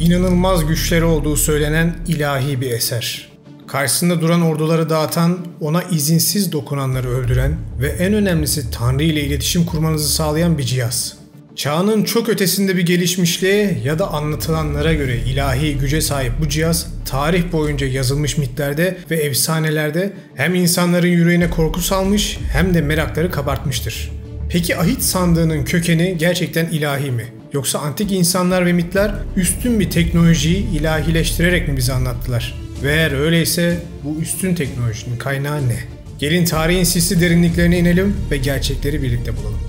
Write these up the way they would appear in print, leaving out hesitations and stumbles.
inanılmaz güçleri olduğu söylenen ilahi bir eser. Karşısında duran orduları dağıtan, ona izinsiz dokunanları öldüren ve en önemlisi Tanrı ile iletişim kurmanızı sağlayan bir cihaz. Çağının çok ötesinde bir gelişmişliğe ya da anlatılanlara göre ilahi güce sahip bu cihaz, tarih boyunca yazılmış mitlerde ve efsanelerde hem insanların yüreğine korku salmış hem de merakları kabartmıştır. Peki ahit sandığının kökeni gerçekten ilahi mi? Yoksa antik insanlar ve mitler üstün bir teknolojiyi ilahileştirerek mi bize anlattılar? Ve eğer öyleyse bu üstün teknolojinin kaynağı ne? Gelin tarihin sisli derinliklerine inelim ve gerçekleri birlikte bulalım.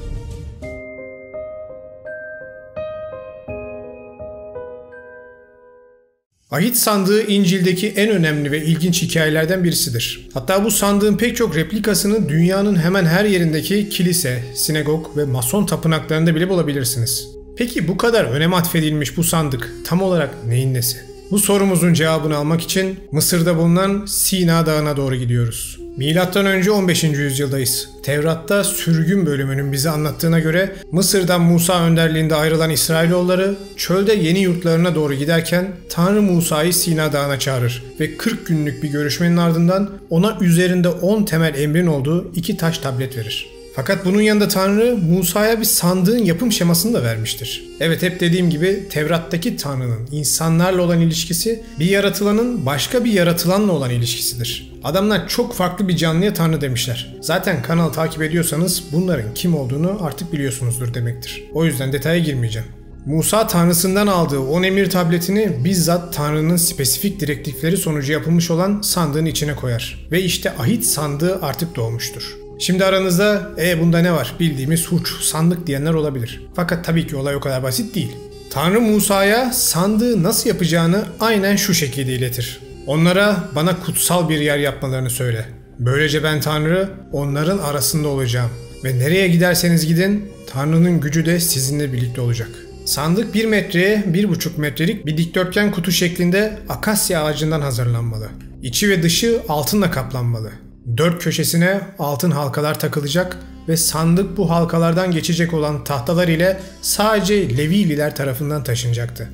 Ahit sandığı İncil'deki en önemli ve ilginç hikayelerden birisidir. Hatta bu sandığın pek çok replikasını dünyanın hemen her yerindeki kilise, sinagog ve mason tapınaklarında bile bulabilirsiniz. Peki bu kadar öneme atfedilmiş bu sandık tam olarak neyin nesi? Bu sorumuzun cevabını almak için Mısır'da bulunan Sina Dağı'na doğru gidiyoruz. Milattan önce 15. yüzyıldayız. Tevrat'ta sürgün bölümünün bize anlattığına göre Mısır'dan Musa önderliğinde ayrılan İsrailoğulları çölde yeni yurtlarına doğru giderken Tanrı Musa'yı Sina Dağı'na çağırır ve 40 günlük bir görüşmenin ardından ona üzerinde 10 temel emrin olduğu 2 taş tablet verir. Fakat bunun yanında Tanrı Musa'ya bir sandığın yapım şemasını da vermiştir. Evet, hep dediğim gibi Tevrat'taki Tanrı'nın insanlarla olan ilişkisi bir yaratılanın başka bir yaratılanla olan ilişkisidir. Adamlar çok farklı bir canlıya Tanrı demişler. Zaten kanalı takip ediyorsanız bunların kim olduğunu artık biliyorsunuzdur demektir. O yüzden detaya girmeyeceğim. Musa Tanrısından aldığı 10 emir tabletini bizzat Tanrı'nın spesifik direktifleri sonucu yapılmış olan sandığın içine koyar. Ve işte ahit sandığı artık doğmuştur. Şimdi aranızda bunda ne var bildiğimiz hurç, sandık diyenler olabilir. Fakat tabii ki olay o kadar basit değil. Tanrı Musa'ya sandığı nasıl yapacağını aynen şu şekilde iletir. Onlara bana kutsal bir yer yapmalarını söyle. Böylece ben Tanrı onların arasında olacağım. Ve nereye giderseniz gidin Tanrı'nın gücü de sizinle birlikte olacak. Sandık 1 metreye 1,5 metrelik bir dikdörtgen kutu şeklinde akasya ağacından hazırlanmalı. İçi ve dışı altınla kaplanmalı. 4 köşesine altın halkalar takılacak ve sandık bu halkalardan geçecek olan tahtalar ile sadece Levililer tarafından taşınacaktı.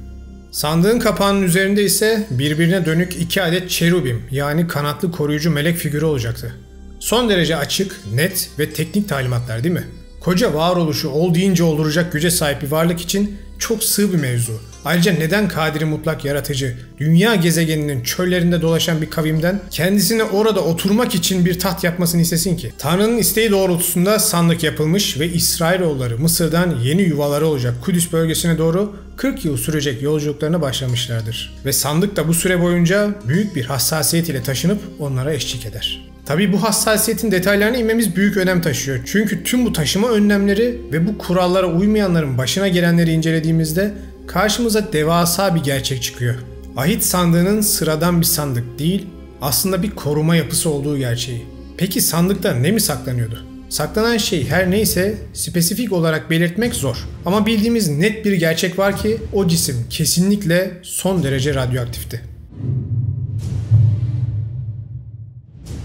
Sandığın kapağının üzerinde ise birbirine dönük 2 adet çerubim yani kanatlı koruyucu melek figürü olacaktı. Son derece açık, net ve teknik talimatlar değil mi? Koca varoluşu ol deyince olduracak güce sahip bir varlık için çok sığ bir mevzu. Ayrıca neden kadiri mutlak yaratıcı, dünya gezegeninin çöllerinde dolaşan bir kavimden kendisine orada oturmak için bir taht yapmasını istesin ki? Tanrı'nın isteği doğrultusunda sandık yapılmış ve İsrailoğulları Mısır'dan yeni yuvaları olacak Kudüs bölgesine doğru 40 yıl sürecek yolculuklarına başlamışlardır. Ve sandık da bu süre boyunca büyük bir hassasiyet ile taşınıp onlara eşlik eder. Tabii bu hassasiyetin detaylarına inmemiz büyük önem taşıyor. Çünkü tüm bu taşıma önlemleri ve bu kurallara uymayanların başına gelenleri incelediğimizde karşımıza devasa bir gerçek çıkıyor. Ahit sandığının sıradan bir sandık değil, aslında bir koruma yapısı olduğu gerçeği. Peki sandıkta ne mi saklanıyordu? Saklanan şey her neyse spesifik olarak belirtmek zor. Ama bildiğimiz net bir gerçek var ki o cisim kesinlikle son derece radyoaktifti.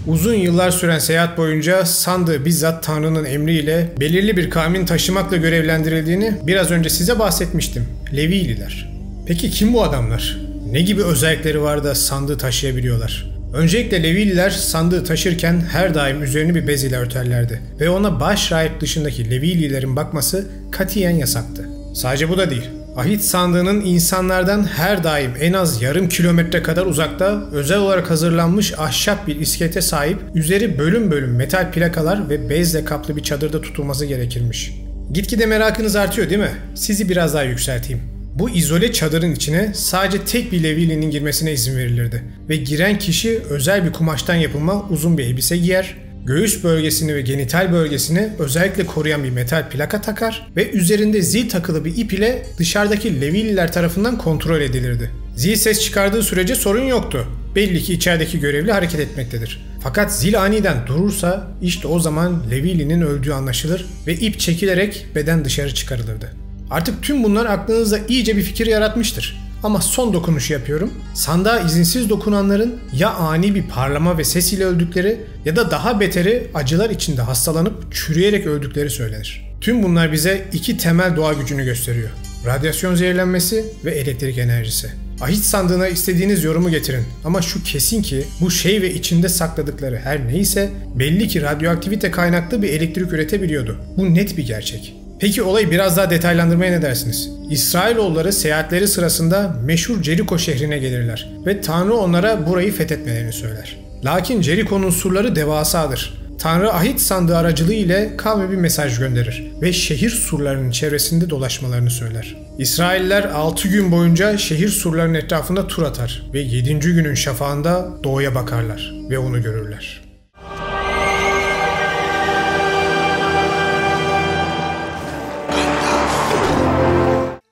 Uzun yıllar süren seyahat boyunca sandığı bizzat Tanrı'nın emriyle belirli bir kavmin taşımakla görevlendirildiğini biraz önce size bahsetmiştim. Levililer. Peki kim bu adamlar? Ne gibi özellikleri var da sandığı taşıyabiliyorlar? Öncelikle Levililer sandığı taşırken her daim üzerini bir bez ile örterlerdi ve ona baş rahip dışındaki Levililerin bakması katiyen yasaktı. Sadece bu da değil. Ahit sandığının insanlardan her daim en az yarım kilometre kadar uzakta özel olarak hazırlanmış ahşap bir iskelete sahip, üzeri bölüm bölüm metal plakalar ve bezle kaplı bir çadırda tutulması gerekirmiş. Gitgide merakınız artıyor değil mi? Sizi biraz daha yükselteyim. Bu izole çadırın içine sadece tek bir Levili'nin girmesine izin verilirdi ve giren kişi özel bir kumaştan yapılma uzun bir elbise giyer, göğüs bölgesini ve genital bölgesini özellikle koruyan bir metal plaka takar ve üzerinde zil takılı bir ip ile dışarıdaki Levililer tarafından kontrol edilirdi. Zil ses çıkardığı sürece sorun yoktu. Belli ki içerideki görevli hareket etmektedir. Fakat zil aniden durursa işte o zaman Levili'nin öldüğü anlaşılır ve ip çekilerek beden dışarı çıkarılırdı. Artık tüm bunlar aklınızda iyice bir fikir yaratmıştır. Ama son dokunuşu yapıyorum. Sandığa izinsiz dokunanların ya ani bir parlama ve ses ile öldükleri ya da daha beteri acılar içinde hastalanıp çürüyerek öldükleri söylenir. Tüm bunlar bize 2 temel doğa gücünü gösteriyor. radyasyon zehirlenmesi ve elektrik enerjisi. Ahit sandığına istediğiniz yorumu getirin ama şu kesin ki bu şey ve içinde sakladıkları her neyse belli ki radyoaktivite kaynaklı bir elektrik üretebiliyordu. Bu net bir gerçek. Peki olayı biraz daha detaylandırmaya ne dersiniz? İsrailoğulları seyahatleri sırasında meşhur Jeriko şehrine gelirler ve Tanrı onlara burayı fethetmelerini söyler. Lakin Jeriko'nun surları devasadır. Tanrı ahit sandığı aracılığı ile kavme bir mesaj gönderir ve şehir surlarının çevresinde dolaşmalarını söyler. İsrailler 6 gün boyunca şehir surlarının etrafında tur atar ve 7. günün şafağında doğuya bakarlar ve onu görürler.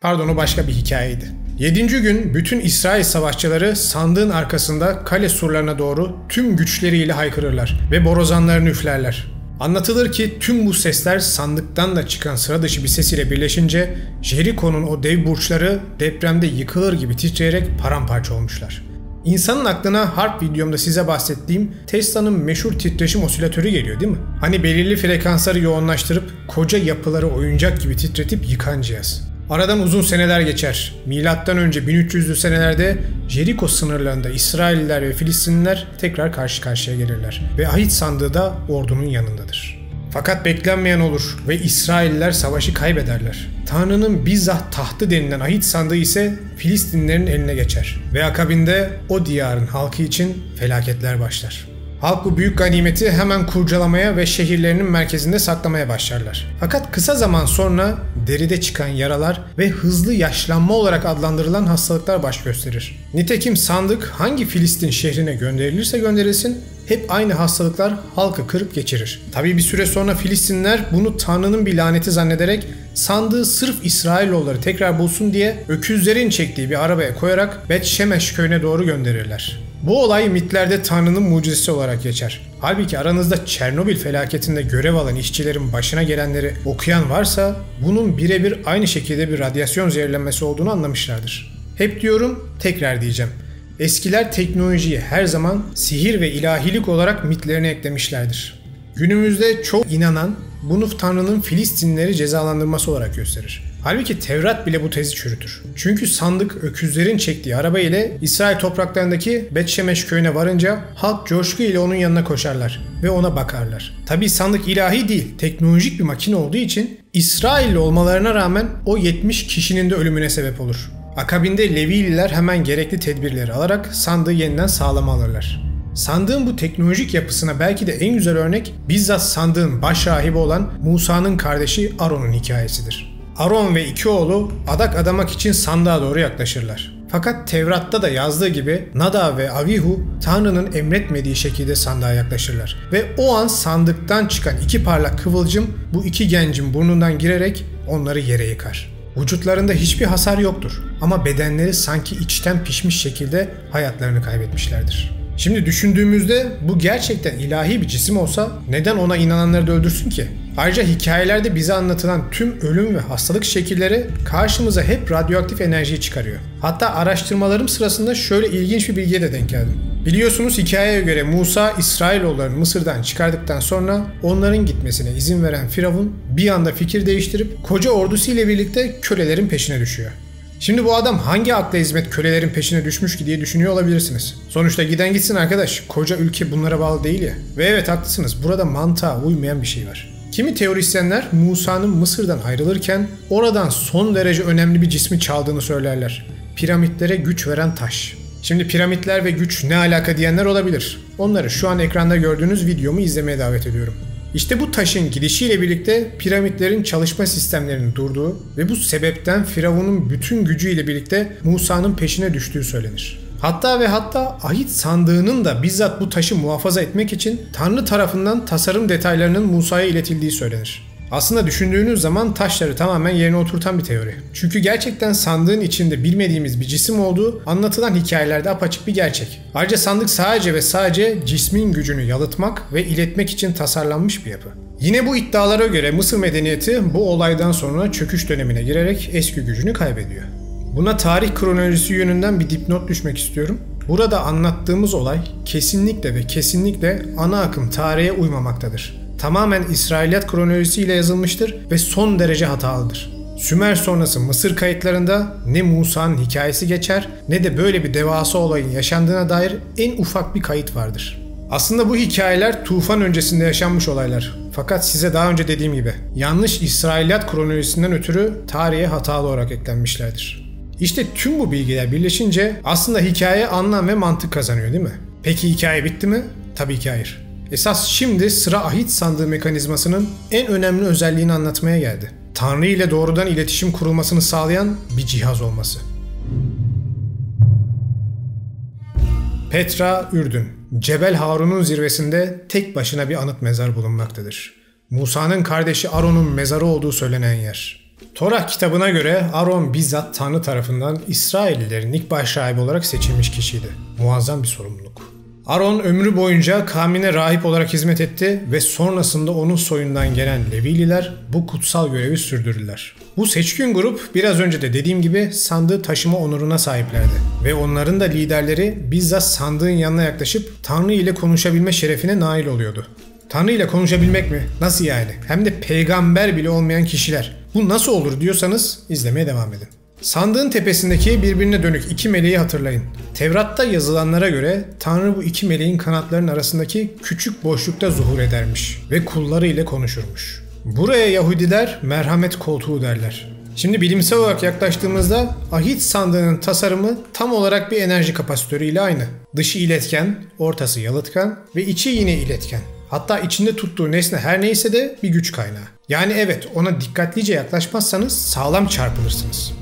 Pardon, o başka bir hikayeydi. 7. gün bütün İsrail savaşçıları sandığın arkasında kale surlarına doğru tüm güçleriyle haykırırlar ve borazanlarını üflerler. Anlatılır ki tüm bu sesler sandıktan da çıkan sıra dışı bir ses ile birleşince Jeriko'nun o dev burçları depremde yıkılır gibi titreyerek paramparça olmuşlar. İnsanın aklına harp videomda size bahsettiğim Tesla'nın meşhur titreşim osilatörü geliyor değil mi? Hani belirli frekansları yoğunlaştırıp koca yapıları oyuncak gibi titretip yıkan cihaz. Aradan uzun seneler geçer. Milattan önce 1300'lü senelerde Jeriko sınırlarında İsrailliler ve Filistinliler tekrar karşı karşıya gelirler ve ahit sandığı da ordunun yanındadır. Fakat beklenmeyen olur ve İsrailliler savaşı kaybederler. Tanrı'nın bizzat tahtı denilen ahit sandığı ise Filistinlilerin eline geçer ve akabinde o diyarın halkı için felaketler başlar. Halk bu büyük ganimeti hemen kurcalamaya ve şehirlerinin merkezinde saklamaya başlarlar. Fakat kısa zaman sonra deride çıkan yaralar ve hızlı yaşlanma olarak adlandırılan hastalıklar baş gösterir. Nitekim sandık hangi Filistin şehrine gönderilirse gönderilsin hep aynı hastalıklar halkı kırıp geçirir. Tabii bir süre sonra Filistinliler bunu Tanrı'nın bir laneti zannederek sandığı sırf İsrailoğulları tekrar bulsun diye öküzlerin çektiği bir arabaya koyarak Bet Şemeş köyüne doğru gönderirler. Bu olay mitlerde Tanrı'nın mucizesi olarak geçer. Halbuki aranızda Çernobil felaketinde görev alan işçilerin başına gelenleri okuyan varsa bunun birebir aynı şekilde bir radyasyon zehirlenmesi olduğunu anlamışlardır. Hep diyorum, tekrar diyeceğim. Eskiler teknolojiyi her zaman sihir ve ilahilik olarak mitlerine eklemişlerdir. Günümüzde çok inanan bunu Tanrı'nın Filistinlileri cezalandırması olarak gösterir. Halbuki Tevrat bile bu tezi çürütür. Çünkü sandık öküzlerin çektiği araba ile İsrail topraklarındaki Bet Şemeş köyüne varınca halk coşku ile onun yanına koşarlar ve ona bakarlar. Tabii sandık ilahi değil, teknolojik bir makine olduğu için İsrailli olmalarına rağmen o 70 kişinin de ölümüne sebep olur. Akabinde Levililer hemen gerekli tedbirleri alarak sandığı yeniden sağlama alırlar. Sandığın bu teknolojik yapısına belki de en güzel örnek bizzat sandığın baş rahibi olan Musa'nın kardeşi Aron'un hikayesidir. Aron ve 2 oğlu adak adamak için sandığa doğru yaklaşırlar. Fakat Tevrat'ta da yazdığı gibi Nadav ve Avihu Tanrı'nın emretmediği şekilde sandığa yaklaşırlar. Ve o an sandıktan çıkan 2 parlak kıvılcım bu 2 gencin burnundan girerek onları yere yıkar. Vücutlarında hiçbir hasar yoktur ama bedenleri sanki içten pişmiş şekilde hayatlarını kaybetmişlerdir. Şimdi düşündüğümüzde bu gerçekten ilahi bir cisim olsa neden ona inananları da öldürsün ki? Ayrıca hikayelerde bize anlatılan tüm ölüm ve hastalık şekilleri karşımıza hep radyoaktif enerjiyi çıkarıyor. Hatta araştırmalarım sırasında şöyle ilginç bir bilgiye de denk geldim. Biliyorsunuz hikayeye göre Musa İsrailoğullarını Mısır'dan çıkardıktan sonra onların gitmesine izin veren Firavun bir anda fikir değiştirip koca ordusuyla birlikte kölelerin peşine düşüyor. Şimdi bu adam hangi akla hizmet kölelerin peşine düşmüş ki diye düşünüyor olabilirsiniz. Sonuçta giden gitsin arkadaş, koca ülke bunlara bağlı değil ya. Ve evet haklısınız, burada mantığa uymayan bir şey var. Kimi teorisyenler Musa'nın Mısır'dan ayrılırken oradan son derece önemli bir cismi çaldığını söylerler. Piramitlere güç veren taş. Şimdi piramitler ve güç ne alaka diyenler olabilir. Onları şu an ekranda gördüğünüz videomu izlemeye davet ediyorum. İşte bu taşın gidişiyle birlikte piramitlerin çalışma sistemlerinin durduğu ve bu sebepten Firavun'un bütün gücüyle birlikte Musa'nın peşine düştüğü söylenir. Hatta ahit sandığının da bizzat bu taşı muhafaza etmek için Tanrı tarafından tasarım detaylarının Musa'ya iletildiği söylenir. Aslında düşündüğünüz zaman taşları tamamen yerine oturtan bir teori. Çünkü gerçekten sandığın içinde bilmediğimiz bir cisim olduğu anlatılan hikayelerde apaçık bir gerçek. Ayrıca sandık sadece ve sadece cismin gücünü yalıtmak ve iletmek için tasarlanmış bir yapı. Yine bu iddialara göre Mısır medeniyeti bu olaydan sonra çöküş dönemine girerek eski gücünü kaybediyor. Buna tarih kronolojisi yönünden bir dipnot düşmek istiyorum. Burada anlattığımız olay kesinlikle ana akım tarihe uymamaktadır. Tamamen İsrailiyat kronolojisiyle yazılmıştır ve son derece hatalıdır. Sümer sonrası Mısır kayıtlarında ne Musa'nın hikayesi geçer ne de böyle bir devasa olayın yaşandığına dair en ufak bir kayıt vardır. Aslında bu hikayeler tufan öncesinde yaşanmış olaylar. Fakat size daha önce dediğim gibi yanlış İsrailiyat kronolojisinden ötürü tarihe hatalı olarak eklenmişlerdir. İşte tüm bu bilgiler birleşince aslında hikaye anlam ve mantık kazanıyor, değil mi? Peki hikaye bitti mi? Tabii ki hayır. Esas şimdi sıra ahit sandığı mekanizmasının en önemli özelliğini anlatmaya geldi. Tanrı ile doğrudan iletişim kurulmasını sağlayan bir cihaz olması. Petra, Ürdün. Cebel Harun'un zirvesinde tek başına bir anıt mezar bulunmaktadır. Musa'nın kardeşi Aron'un mezarı olduğu söylenen yer. Torah kitabına göre Aron bizzat Tanrı tarafından İsraillilerin ilk başrahibi olarak seçilmiş kişiydi. Muazzam bir sorumluluk. Aron ömrü boyunca kavmine rahip olarak hizmet etti ve sonrasında onun soyundan gelen Levililer bu kutsal görevi sürdürdüler. Bu seçkin grup biraz önce de dediğim gibi sandığı taşıma onuruna sahiplerdi ve onların da liderleri bizzat sandığın yanına yaklaşıp Tanrı ile konuşabilme şerefine nail oluyordu. Tanrı ile konuşabilmek mi? Nasıl yani? Hem de peygamber bile olmayan kişiler. Bu nasıl olur diyorsanız izlemeye devam edin. Sandığın tepesindeki birbirine dönük iki meleği hatırlayın. Tevrat'ta yazılanlara göre Tanrı bu iki meleğin kanatlarının arasındaki küçük boşlukta zuhur edermiş ve kulları ile konuşurmuş. Buraya Yahudiler merhamet koltuğu derler. Şimdi bilimsel olarak yaklaştığımızda ahit sandığının tasarımı tam olarak bir enerji kapasitörü ile aynı. Dışı iletken, ortası yalıtkan ve içi yine iletken. Hatta içinde tuttuğu nesne her neyse de bir güç kaynağı. Yani evet, ona dikkatlice yaklaşmazsanız sağlam çarpılırsınız.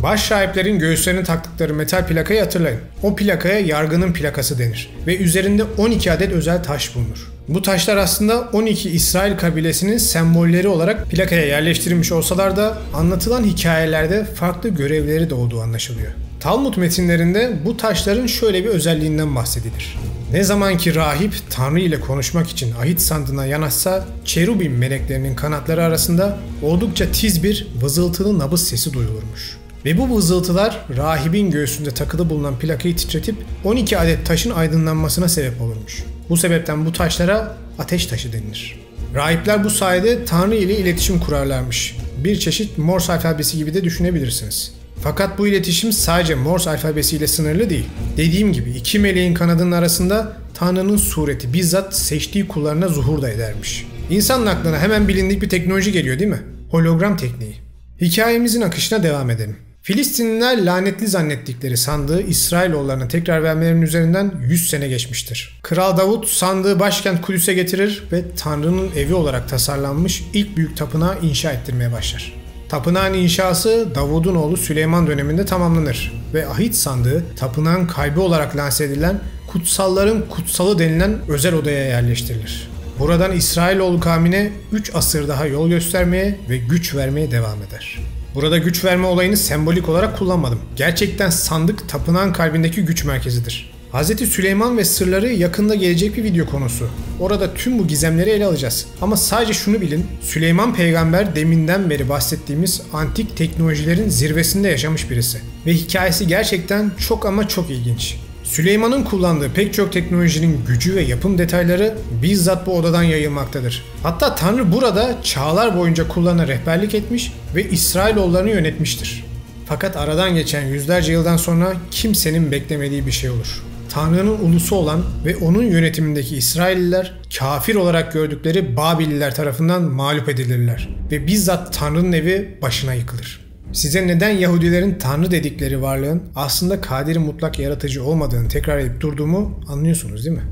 Başrahiplerin göğüslerine taktıkları metal plakayı hatırlayın. O plakaya yargının plakası denir ve üzerinde 12 adet özel taş bulunur. Bu taşlar aslında 12 İsrail kabilesinin sembolleri olarak plakaya yerleştirilmiş olsalar da anlatılan hikayelerde farklı görevleri de olduğu anlaşılıyor. Talmud metinlerinde bu taşların şöyle bir özelliğinden bahsedilir. Ne zaman ki rahip Tanrı ile konuşmak için ahit sandığına yanaşsa, çerubim meleklerinin kanatları arasında oldukça tiz bir vızıltılı nabız sesi duyulurmuş. Ve bu vızıltılar rahibin göğsünde takılı bulunan plakayı titretip 12 adet taşın aydınlanmasına sebep olurmuş. Bu sebepten bu taşlara ateş taşı denilir. Rahipler bu sayede Tanrı ile iletişim kurarlarmış. Bir çeşit Morse alfabesi gibi de düşünebilirsiniz. Fakat bu iletişim sadece Morse alfabesiyle sınırlı değil. Dediğim gibi iki meleğin kanadının arasında Tanrı'nın sureti bizzat seçtiği kullarına zuhur da edermiş. İnsanın aklına hemen bilindik bir teknoloji geliyor, değil mi? Hologram tekniği. Hikayemizin akışına devam edelim. Filistinliler lanetli zannettikleri sandığı İsrailoğullarına tekrar vermelerinin üzerinden 100 sene geçmiştir. Kral Davut sandığı başkent Kudüs'e getirir ve Tanrı'nın evi olarak tasarlanmış ilk büyük tapınağı inşa ettirmeye başlar. Tapınağın inşası Davud'un oğlu Süleyman döneminde tamamlanır ve ahit sandığı tapınağın kalbi olarak lanse edilen kutsalların kutsalı denilen özel odaya yerleştirilir. Buradan İsrailoğlu kavmine 3 asır daha yol göstermeye ve güç vermeye devam eder. Burada güç verme olayını sembolik olarak kullanmadım. Gerçekten sandık tapınağın kalbindeki güç merkezidir. Hz. Süleyman ve sırları yakında gelecek bir video konusu. Orada tüm bu gizemleri ele alacağız. Ama sadece şunu bilin, Süleyman peygamber deminden beri bahsettiğimiz antik teknolojilerin zirvesinde yaşamış birisi. Ve hikayesi gerçekten çok ama çok ilginç. Süleyman'ın kullandığı pek çok teknolojinin gücü ve yapım detayları bizzat bu odadan yayılmaktadır. Hatta Tanrı burada çağlar boyunca kullarına rehberlik etmiş ve İsrailoğullarını yönetmiştir. Fakat aradan geçen yüzlerce yıldan sonra kimsenin beklemediği bir şey olur. Tanrı'nın ulusu olan ve onun yönetimindeki İsrailliler kafir olarak gördükleri Babililer tarafından mağlup edilirler ve bizzat Tanrı'nın evi başına yıkılır. Size neden Yahudilerin Tanrı dedikleri varlığın aslında kaderi mutlak yaratıcı olmadığını tekrar edip durduğumu anlıyorsunuz, değil mi?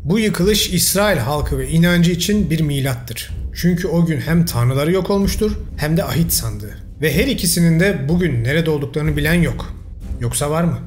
Bu yıkılış İsrail halkı ve inancı için bir milattır. Çünkü o gün hem tanrıları yok olmuştur hem de ahit sandığı. Ve her ikisinin de bugün nerede olduklarını bilen yok. Yoksa var mı?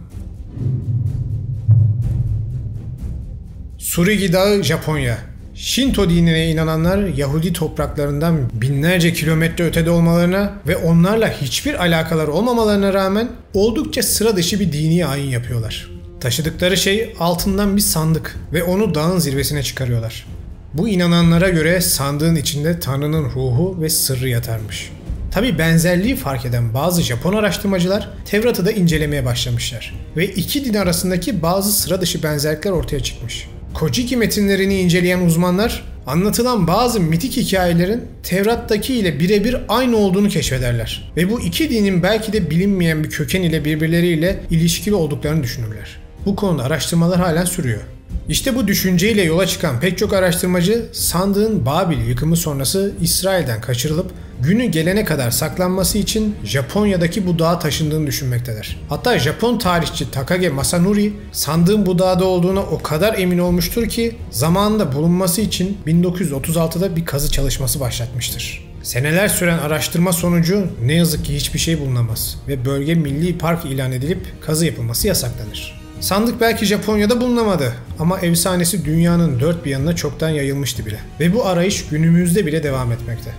Tsurigi Dağı, Japonya. Shinto dinine inananlar Yahudi topraklarından binlerce kilometre ötede olmalarına ve onlarla hiçbir alakaları olmamalarına rağmen oldukça sıra dışı bir dini ayin yapıyorlar. Taşıdıkları şey altından bir sandık ve onu dağın zirvesine çıkarıyorlar. Bu inananlara göre sandığın içinde Tanrı'nın ruhu ve sırrı yatarmış. Tabi benzerliği fark eden bazı Japon araştırmacılar Tevrat'ı da incelemeye başlamışlar ve iki din arasındaki bazı sıra dışı benzerlikler ortaya çıkmış. Kojiki metinlerini inceleyen uzmanlar Anlatılan bazı mitik hikayelerin Tevrat'taki ile birebir aynı olduğunu keşfederler. Ve bu iki dinin belki de bilinmeyen bir köken ile birbirleriyle ilişkili olduklarını düşünürler. Bu konuda araştırmalar halen sürüyor. İşte bu düşünceyle yola çıkan pek çok araştırmacı sandığın Babil yıkımı sonrası İsrail'den kaçırılıp günü gelene kadar saklanması için Japonya'daki bu dağa taşındığını düşünmektedir. Hatta Japon tarihçi Takage Masanori sandığın bu dağda olduğuna o kadar emin olmuştur ki zamanında bulunması için 1936'da bir kazı çalışması başlatmıştır. Seneler süren araştırma sonucu ne yazık ki hiçbir şey bulunamaz ve bölge milli park ilan edilip kazı yapılması yasaklanır. Sandık belki Japonya'da bulunamadı ama efsanesi dünyanın dört bir yanına çoktan yayılmıştı bile. Ve bu arayış günümüzde bile devam etmekte.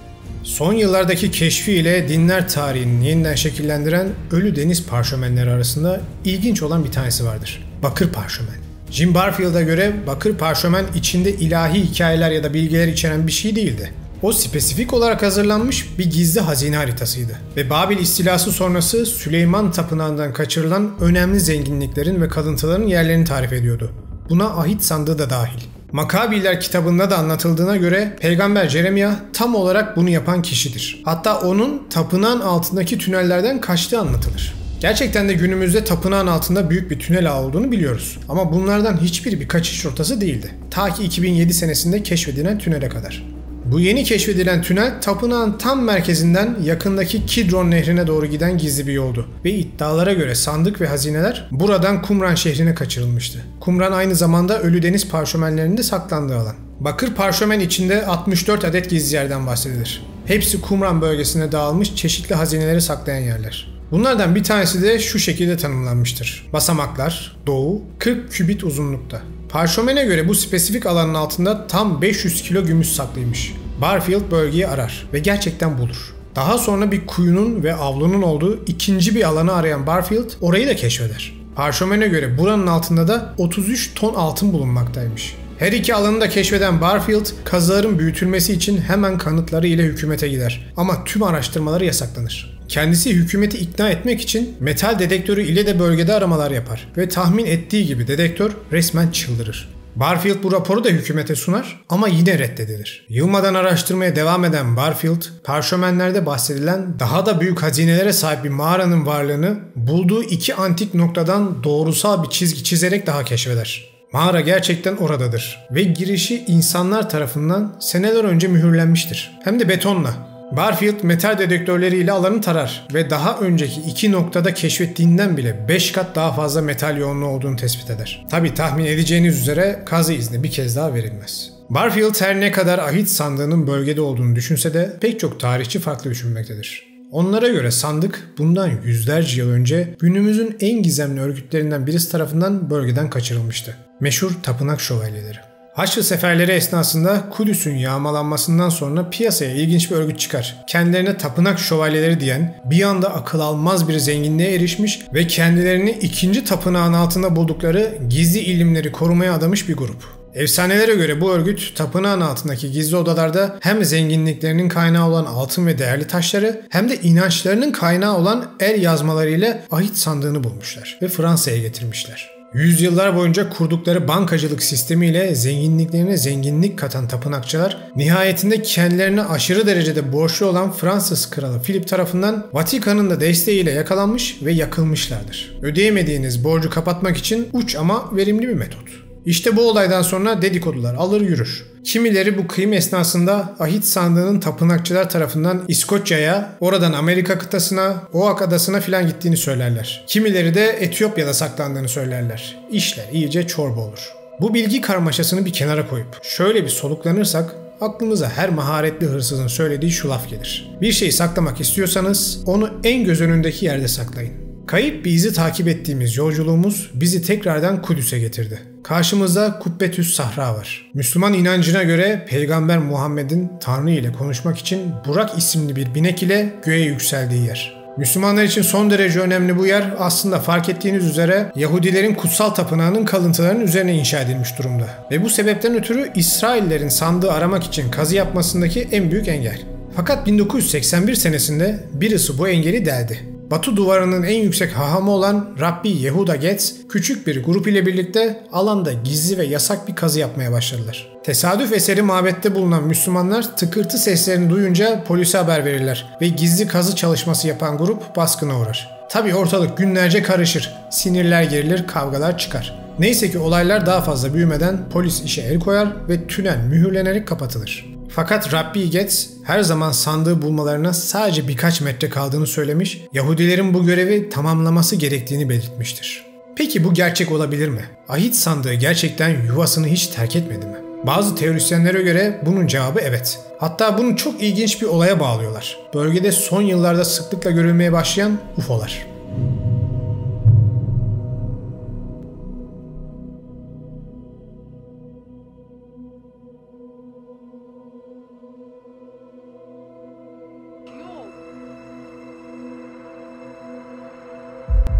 Son yıllardaki keşfi ile dinler tarihini yeniden şekillendiren ölü deniz parşömenleri arasında ilginç olan bir tanesi vardır. Bakır parşömen. Jim Barfield'a göre bakır parşömen içinde ilahi hikayeler ya da bilgiler içeren bir şey değildi. O spesifik olarak hazırlanmış bir gizli hazine haritasıydı. Ve Babil istilası sonrası Süleyman Tapınağı'ndan kaçırılan önemli zenginliklerin ve kalıntıların yerlerini tarif ediyordu. Buna ahit sandığı da dahil. Makabiler kitabında da anlatıldığına göre Peygamber Jeremia tam olarak bunu yapan kişidir. Hatta onun tapınağın altındaki tünellerden kaçtığı anlatılır. Gerçekten de günümüzde tapınağın altında büyük bir tünel ağı olduğunu biliyoruz. Ama bunlardan hiçbiri bir kaçış rotası değildi. Ta ki 2007 senesinde keşfedilen tünele kadar. Bu yeni keşfedilen tünel tapınağın tam merkezinden yakındaki Kidron nehrine doğru giden gizli bir yoldu. Ve iddialara göre sandık ve hazineler buradan Qumran şehrine kaçırılmıştı. Qumran aynı zamanda ölü deniz parşömenlerinde saklandığı alan. Bakır parşömen içinde 64 adet gizli yerden bahsedilir. Hepsi Qumran bölgesine dağılmış çeşitli hazineleri saklayan yerler. Bunlardan bir tanesi de şu şekilde tanımlanmıştır. Basamaklar, doğu, 40 kübit uzunlukta. Parşömene göre bu spesifik alanın altında tam 500 kilo gümüş saklıymış. Barfield bölgeyi arar ve gerçekten bulur. Daha sonra bir kuyunun ve avlunun olduğu ikinci bir alanı arayan Barfield orayı da keşfeder. Parşömene göre buranın altında da 33 ton altın bulunmaktaymış. Her iki alanı da keşfeden Barfield, kazıların büyütülmesi için hemen kanıtları ile hükümete gider. Ama tüm araştırmaları yasaklanır. Kendisi hükümeti ikna etmek için metal dedektörü ile de bölgede aramalar yapar ve tahmin ettiği gibi dedektör resmen çıldırır. Barfield bu raporu da hükümete sunar ama yine reddedilir. Yılmadan araştırmaya devam eden Barfield, parşömenlerde bahsedilen daha da büyük hazinelere sahip bir mağaranın varlığını bulduğu iki antik noktadan doğrusal bir çizgi çizerek daha keşfeder. Mağara gerçekten oradadır ve girişi insanlar tarafından seneler önce mühürlenmiştir. Hem de betonla. Barfield metal dedektörleriyle alanı tarar ve daha önceki iki noktada keşfettiğinden bile 5 kat daha fazla metal yoğunluğu olduğunu tespit eder. Tabi tahmin edeceğiniz üzere kazı izni bir kez daha verilmez. Barfield her ne kadar ahit sandığının bölgede olduğunu düşünse de pek çok tarihçi farklı düşünmektedir. Onlara göre sandık bundan yüzlerce yıl önce günümüzün en gizemli örgütlerinden birisi tarafından bölgeden kaçırılmıştı. Meşhur tapınak şövalyeleri. Haçlı seferleri esnasında Kudüs'ün yağmalanmasından sonra piyasaya ilginç bir örgüt çıkar. Kendilerine tapınak şövalyeleri diyen, bir anda akıl almaz bir zenginliğe erişmiş ve kendilerini ikinci tapınağın altında buldukları gizli ilimleri korumaya adamış bir grup. Efsanelere göre bu örgüt tapınağın altındaki gizli odalarda hem zenginliklerinin kaynağı olan altın ve değerli taşları hem de inançlarının kaynağı olan el yazmalarıyla ahit sandığını bulmuşlar ve Fransa'ya getirmişler. Yüzyıllar boyunca kurdukları bankacılık sistemiyle zenginliklerine zenginlik katan tapınakçılar nihayetinde kendilerine aşırı derecede borçlu olan Fransız kralı Philip tarafından Vatikan'ın da desteğiyle yakalanmış ve yakılmışlardır. Ödeyemediğiniz borcu kapatmak için uç ama verimli bir metot. İşte bu olaydan sonra dedikodular alır yürür. Kimileri bu kıyım esnasında ahit sandığının tapınakçılar tarafından İskoçya'ya, oradan Amerika kıtasına, Oak adasına filan gittiğini söylerler. Kimileri de Etiyopya'da saklandığını söylerler. İşler iyice çorba olur. Bu bilgi karmaşasını bir kenara koyup şöyle bir soluklanırsak aklımıza her maharetli hırsızın söylediği şu laf gelir. Bir şeyi saklamak istiyorsanız onu en göz önündeki yerde saklayın. Kayıp bir izi takip ettiğimiz yolculuğumuz bizi tekrardan Kudüs'e getirdi. Karşımızda Kubbetüs Sahra var. Müslüman inancına göre Peygamber Muhammed'in Tanrı ile konuşmak için Burak isimli bir binek ile göğe yükseldiği yer. Müslümanlar için son derece önemli bu yer aslında fark ettiğiniz üzere Yahudilerin kutsal tapınağının kalıntılarının üzerine inşa edilmiş durumda. Ve bu sebepten ötürü İsraillerin sandığı aramak için kazı yapmasındaki en büyük engel. Fakat 1981 senesinde birisi bu engeli deldi. Batı duvarının en yüksek hahamı olan Rabbi Yehuda Getz, küçük bir grup ile birlikte alanda gizli ve yasak bir kazı yapmaya başladılar. Tesadüf eseri mabette bulunan Müslümanlar tıkırtı seslerini duyunca polise haber verirler ve gizli kazı çalışması yapan grup baskına uğrar. Tabii ortalık günlerce karışır, sinirler gerilir, kavgalar çıkar. Neyse ki olaylar daha fazla büyümeden polis işe el koyar ve tünel mühürlenerek kapatılır. Fakat Rabbi Getz her zaman sandığı bulmalarına sadece birkaç metre kaldığını söylemiş, Yahudilerin bu görevi tamamlaması gerektiğini belirtmiştir. Peki bu gerçek olabilir mi? Ahit sandığı gerçekten yuvasını hiç terk etmedi mi? Bazı teorisyenlere göre bunun cevabı evet. Hatta bunu çok ilginç bir olaya bağlıyorlar. Bölgede son yıllarda sıklıkla görülmeye başlayan UFO'lar.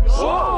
Whoa!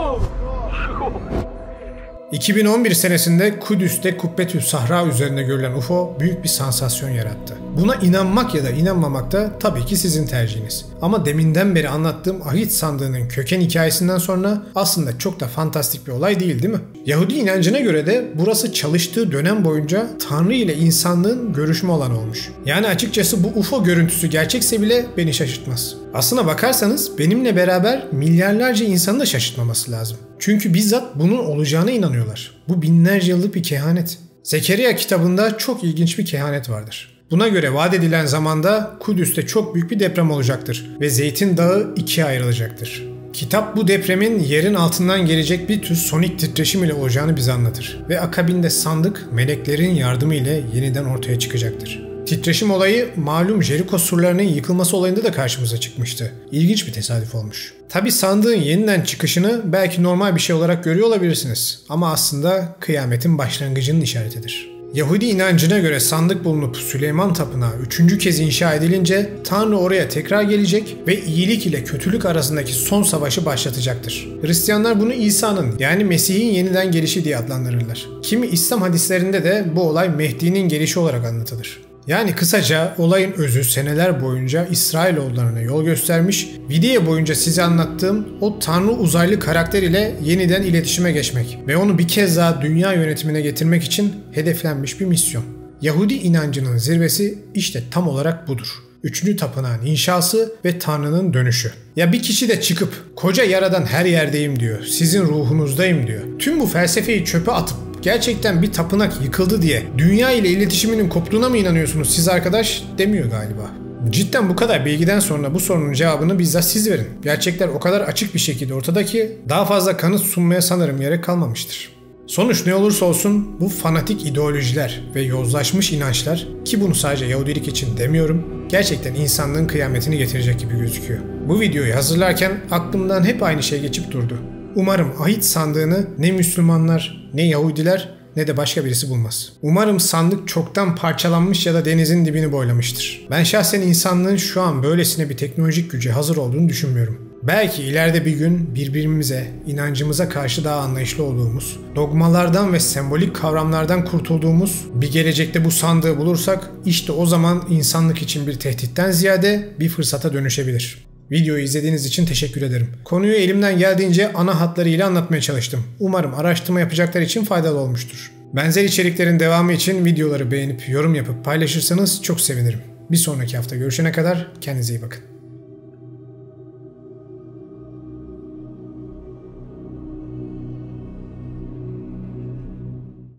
2011 senesinde Kudüs'te Kubbetü Sahra üzerinde görülen UFO büyük bir sansasyon yarattı. Buna inanmak ya da inanmamak da tabii ki sizin tercihiniz. Ama deminden beri anlattığım ahit sandığının köken hikayesinden sonra aslında çok da fantastik bir olay değil mi? Yahudi inancına göre de burası çalıştığı dönem boyunca Tanrı ile insanlığın görüşme alanı olmuş. Yani açıkçası bu UFO görüntüsü gerçekse bile beni şaşırtmaz. Aslına bakarsanız benimle beraber milyarlarca insanı da şaşırtmaması lazım. Çünkü bizzat bunun olacağına inanıyorlar. Bu binlerce yıllık bir kehanet. Zekeriya kitabında çok ilginç bir kehanet vardır. Buna göre vaat edilen zamanda Kudüs'te çok büyük bir deprem olacaktır ve Zeytin Dağı ikiye ayrılacaktır. Kitap bu depremin yerin altından gelecek bir tür sonik titreşim ile olacağını bize anlatır ve akabinde sandık meleklerin yardımı ile yeniden ortaya çıkacaktır. Titreşim olayı malum Jeriko surlarının yıkılması olayında da karşımıza çıkmıştı. İlginç bir tesadüf olmuş. Tabi sandığın yeniden çıkışını belki normal bir şey olarak görüyor olabilirsiniz ama aslında kıyametin başlangıcının işaretidir. Yahudi inancına göre sandık bulunup Süleyman Tapınağı 3. kez inşa edilince Tanrı oraya tekrar gelecek ve iyilik ile kötülük arasındaki son savaşı başlatacaktır. Hristiyanlar bunu İsa'nın yani Mesih'in yeniden gelişi diye adlandırırlar. Kimi İslam hadislerinde de bu olay Mehdi'nin gelişi olarak anlatılır. Yani kısaca olayın özü seneler boyunca İsrailoğullarına yol göstermiş, video boyunca size anlattığım o tanrı uzaylı karakter ile yeniden iletişime geçmek ve onu bir kez daha dünya yönetimine getirmek için hedeflenmiş bir misyon. Yahudi inancının zirvesi işte tam olarak budur. Üçüncü tapınağın inşası ve Tanrı'nın dönüşü. Ya bir kişi de çıkıp koca yaradan her yerdeyim diyor, sizin ruhunuzdayım diyor. Tüm bu felsefeyi çöpe atıp gerçekten bir tapınak yıkıldı diye dünya ile iletişiminin koptuğuna mı inanıyorsunuz siz arkadaş demiyor galiba. Cidden bu kadar bilgiden sonra bu sorunun cevabını bizzat siz verin. Gerçekler o kadar açık bir şekilde ortada ki daha fazla kanıt sunmaya sanırım gerek kalmamıştır. Sonuç ne olursa olsun bu fanatik ideolojiler ve yozlaşmış inançlar ki bunu sadece Yahudilik için demiyorum gerçekten insanlığın kıyametini getirecek gibi gözüküyor. Bu videoyu hazırlarken aklımdan hep aynı şey geçip durdu. Umarım ahit sandığını ne Müslümanlar, ne Yahudiler, ne de başka birisi bulmaz. Umarım sandık çoktan parçalanmış ya da denizin dibini boylamıştır. Ben şahsen insanlığın şu an böylesine bir teknolojik güce hazır olduğunu düşünmüyorum. Belki ileride bir gün birbirimize, inancımıza karşı daha anlayışlı olduğumuz, dogmalardan ve sembolik kavramlardan kurtulduğumuz bir gelecekte bu sandığı bulursak, işte o zaman insanlık için bir tehditten ziyade bir fırsata dönüşebilir. Videoyu izlediğiniz için teşekkür ederim. Konuyu elimden geldiğince ana hatlarıyla anlatmaya çalıştım. Umarım araştırma yapacaklar için faydalı olmuştur. Benzer içeriklerin devamı için videoları beğenip yorum yapıp paylaşırsanız çok sevinirim. Bir sonraki hafta görüşene kadar kendinize iyi bakın.